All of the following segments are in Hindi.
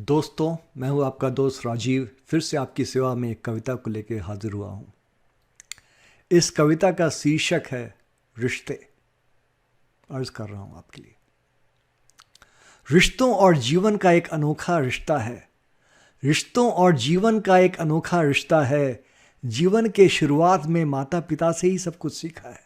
दोस्तों, मैं हूं आपका दोस्त राजीव। फिर से आपकी सेवा में एक कविता को लेकर हाजिर हुआ हूं। इस कविता का शीर्षक है रिश्ते। अर्ज कर रहा हूं आपके लिए। रिश्तों और जीवन का एक अनोखा रिश्ता है। रिश्तों और जीवन का एक अनोखा रिश्ता है। जीवन के शुरुआत में माता पिता से ही सब कुछ सीखा है।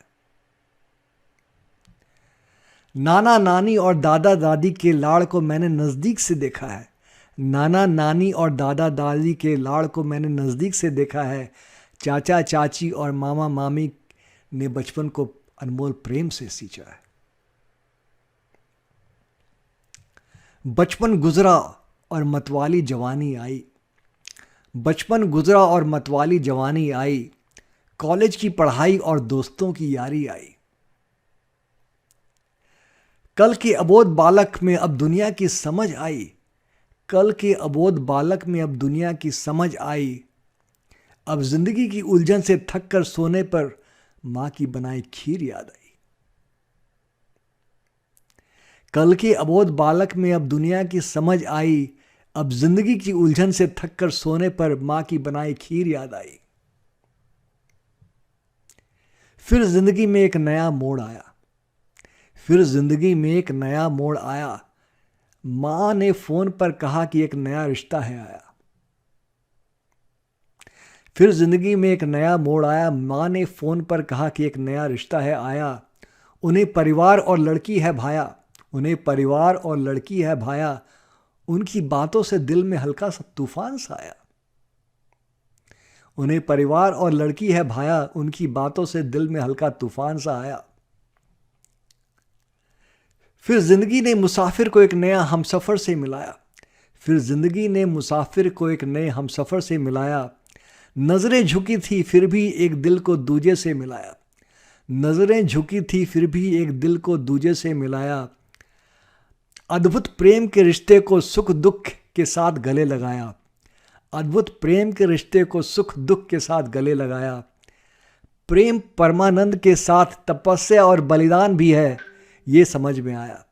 नाना नानी और दादा दादी के लाड़ को मैंने नजदीक से देखा है। नाना नानी और दादा दादी के लाड़ को मैंने नज़दीक से देखा है। चाचा चाची और मामा मामी ने बचपन को अनमोल प्रेम से सींचा है। बचपन गुजरा और मतवाली जवानी आई। बचपन गुजरा और मतवाली जवानी आई। कॉलेज की पढ़ाई और दोस्तों की यारी आई। कल के अबोध बालक में अब दुनिया की समझ आई। कल के अबोध बालक में अब दुनिया की समझ आई। अब जिंदगी की उलझन से थक कर सोने पर मां की बनाई खीर याद आई। कल के अबोध बालक में अब दुनिया की समझ आई। अब जिंदगी की उलझन से थक कर सोने पर मां की बनाई खीर याद आई। फिर जिंदगी में एक नया मोड़ आया। फिर जिंदगी में एक नया मोड़ आया। मां ने फोन पर कहा कि एक नया रिश्ता है आया। फिर जिंदगी में एक नया मोड़ आया। मां ने फोन पर कहा कि एक नया रिश्ता है आया। उन्हें परिवार और लड़की है भाया। उन्हें परिवार और लड़की है भाया। उनकी बातों से दिल में हल्का सा तूफान सा आया। उन्हें परिवार और लड़की है भाया। उनकी बातों से दिल में हल्का तूफान सा आया। फिर जिंदगी ने मुसाफिर को एक नया हमसफर से मिलाया। फिर जिंदगी ने मुसाफिर को एक नए हमसफर से मिलाया। नजरें झुकी थी फिर भी एक दिल को दूजे से मिलाया। नजरें झुकी थी फिर भी एक दिल को दूजे से मिलाया। अद्भुत प्रेम के रिश्ते को सुख दुख के साथ गले लगाया। अद्भुत प्रेम के रिश्ते को सुख दुख के साथ गले लगाया। प्रेम परमानंद के साथ तपस्या और बलिदान भी है, ये समझ में आया।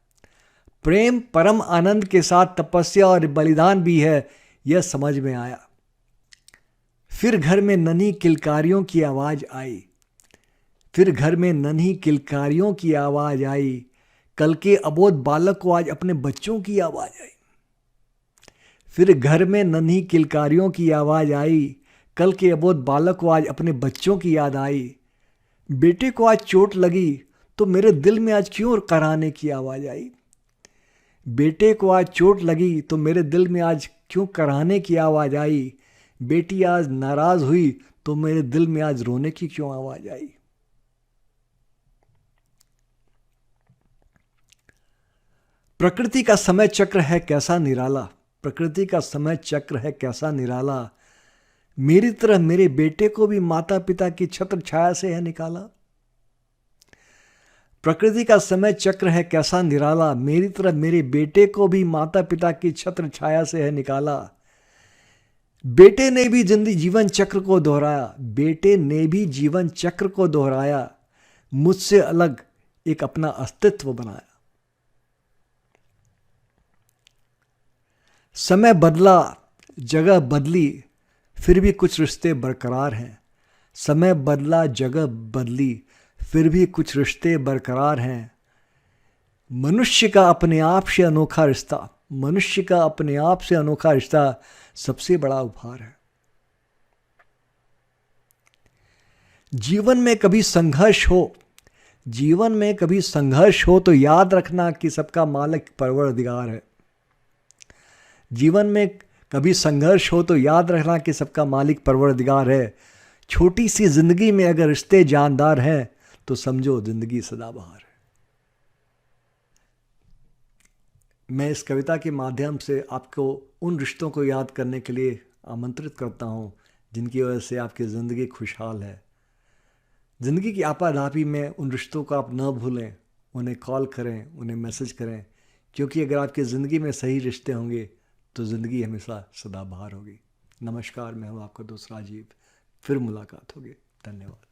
प्रेम परम आनंद के साथ तपस्या और बलिदान भी है, यह समझ में आया। फिर घर में नन्ही किलकारियों की आवाज आई। फिर घर में नन्ही किलकारियों की आवाज आई। कल के अबोध बालक को आज अपने बच्चों की आवाज आई। फिर घर में नन्ही किलकारियों की आवाज आई। कल के अबोध बालक को आज अपने बच्चों की याद आई। बेटे को आज चोट लगी तो मेरे दिल में आज क्यों कराहने की आवाज आई। बेटे को आज चोट लगी तो मेरे दिल में आज क्यों कराहने की आवाज आई। बेटी आज नाराज हुई तो मेरे दिल में आज रोने की क्यों आवाज आई। प्रकृति का समय चक्र है कैसा निराला। प्रकृति का समय चक्र है कैसा निराला। मेरी तरह मेरे बेटे को भी माता पिता की छत्र छाया से है निकाला। प्रकृति का समय चक्र है कैसा निराला। मेरी तरह मेरे बेटे को भी माता पिता की छत्र छाया से है निकाला। बेटे ने भी जीवन चक्र को दोहराया। बेटे ने भी जीवन चक्र को दोहराया। मुझसे अलग एक अपना अस्तित्व बनाया। समय बदला, जगह बदली, फिर भी कुछ रिश्ते बरकरार हैं। समय बदला, जगह बदली, फिर भी कुछ रिश्ते बरकरार हैं। मनुष्य का अपने आप से अनोखा रिश्ता, मनुष्य का अपने आप से अनोखा रिश्ता सबसे बड़ा उपहार है। जीवन में कभी संघर्ष हो, जीवन में कभी संघर्ष हो तो याद रखना कि सबका मालिक परवरदिगार है। जीवन में कभी संघर्ष हो तो याद रखना कि सबका मालिक परवरदिगार है। छोटी सी जिंदगी में अगर रिश्ते जानदार हैं तो समझो जिंदगी सदाबहार है। मैं इस कविता के माध्यम से आपको उन रिश्तों को याद करने के लिए आमंत्रित करता हूं जिनकी वजह से आपकी ज़िंदगी खुशहाल है। ज़िंदगी की आपाधापी में उन रिश्तों को आप न भूलें, उन्हें कॉल करें, उन्हें मैसेज करें, क्योंकि अगर आपकी ज़िंदगी में सही रिश्ते होंगे तो ज़िंदगी हमेशा सदाबहार होगी। नमस्कार, मैं हूँ आपका दोस्त राजीव। फिर मुलाकात होगी। धन्यवाद।